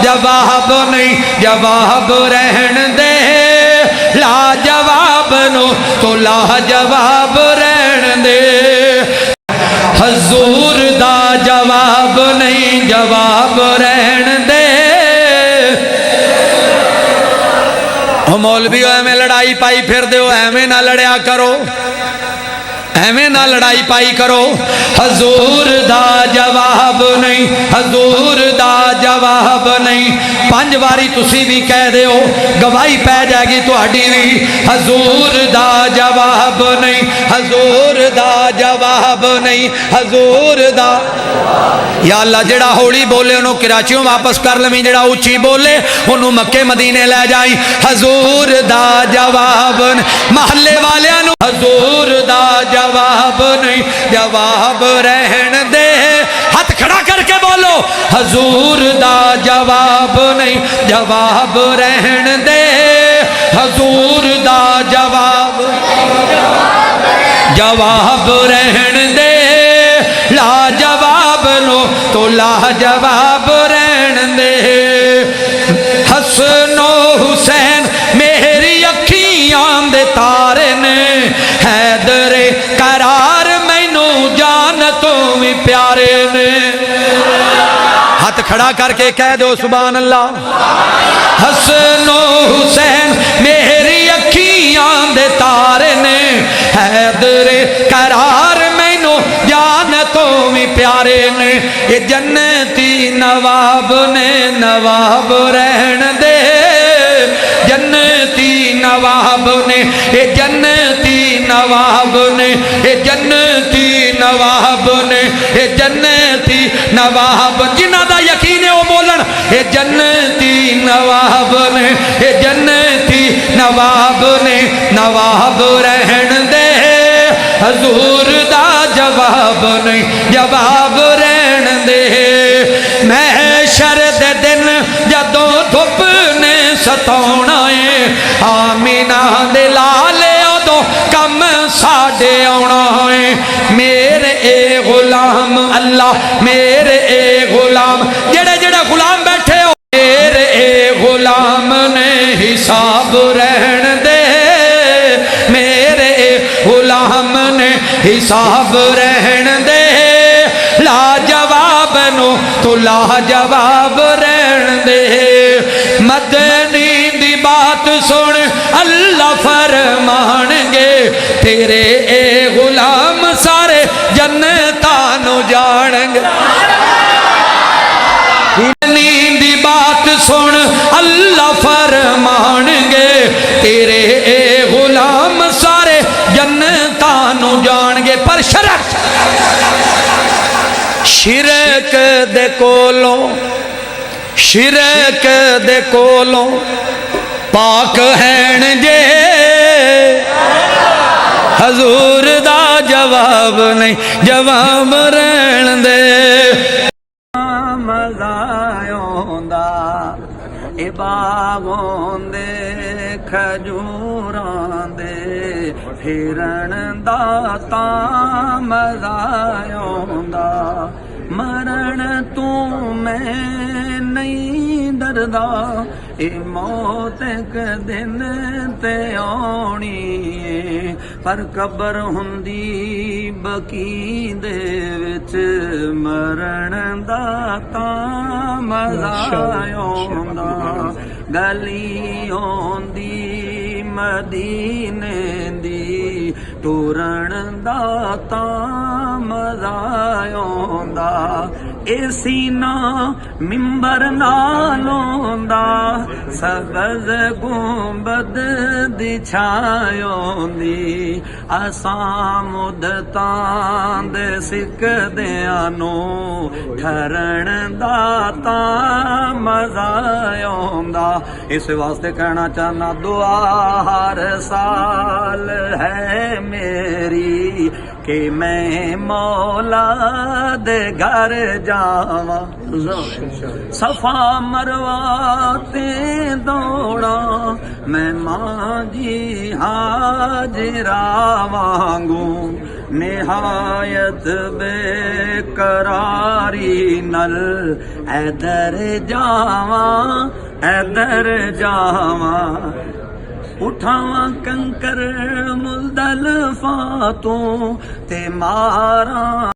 جواب نہیں جواب رہن دے لا جواب نو تو لا جواب رہن دے حضور دا جواب نہیں جواب رہن دے مولوی ایویں لڑائی پائی پھر دیو ایویں نہ لڑیا کرو ایویں نہ لڑائی پائی کرو حضور دا جواب نہیں حضور دا جواب نہیں 5 واری تسی بھی کہہ دیو گواہی پہ جائے گی تہاڈی بھی حضور دا جواب نہیں حضور دا جواب نہیں حضور دا یا اللہ جڑا ہوڑی بولے انہوں کراچیوں واپس کر لیں جڑا اچھی بولے انہوں مکے مدینے لے جائیں حضور دا جواب محلے والے انہوں حضور دا جواب نہیں جواب رہن دے ہاتھ کھڑا کر کے بولو حضور دا جواب نہیں جواب رہن دے حضور دا جواب جواب رہن دے لا جواب نو تو لا جواب رہن دے حسن و حسین میری اکھیاں دے تارے نے حیدر قرار مینو جان تو بھی پیارے نے ہاتھ کھڑا کر کے کہہ دو سبحان اللہ حسن و حسین میری اکھیاں دے تارے نے حیدر قرار مینو جان تو بھی پیارے نے یہ جنتی نواب نے نواب رہن دے جنتی نواب نے یہ جنتی نواب نے یہ جنتی نواب نے یہ جنتی نواب جنہ دا یقین ہے وہ بولن یہ جنتی نواب نے یہ جنتی نواب نے نواب رہن دے حضور دا جواب نہیں جواب رہن دے محشر دے دن جدوں دھوپ نے ستونا ہے آمینہ دے لالے ادو کم ساڈے آنا ہے میرے اے غلام اللہ میرے اے غلام جڑے جڑے غلام بیٹھے ہو میرے اے غلام نے حساب رہن دے میرے اے غلام نے حساب رہن دے لا جواب نو تو لا جواب رہن دے مدنی دی بات سن اللہ فرمان گے تیرے اے غلام سارے جنتانو جان گے مدنی دی بات سن اللہ فرمان گے تیرے اے غلام سارے جنتانو جان گے پر شرک دے کولوں شرک دے کولوں پاک ہیں جے حضور دا جواب نہیں جواب رہن دے مزایوں دا اے باغوں دے کھجوراں دے پھرن دا تاں مزایوں دا مرن تو میں نہیں ڈردا اے موت ایک دن تے آنی پر قبر ہوندی بکی دے وچ مرن دا تاں مزا آوندا گلی ہوندی مدینے دی ٹورن دا تاں مزا آوندا اے سینہ ممبر نالوں دا سبز گنبد دی چھایوں دی اساں مدتاں دے سکدیاں نو ٹھرن دا تاں مزا آوندا اس واسطے کہنا چاہنا دعا ہر سال ہے میری کہ میں مولا دے گھر جاواں صفا مروا تے دوڑا میں ماں جی حاجرہ وانگوں ਨਿਹਾਇਤ ਬੇਕਰਾਰੀ ਨਲ ਐਦਰ ਜਾਵਾਂ ਉਠਾਵਾਂ ਕੰਕਰ ਮੁਲਦਲਫਾਂ ਤੋਂ ਤੇ ਮਾਰਾਂ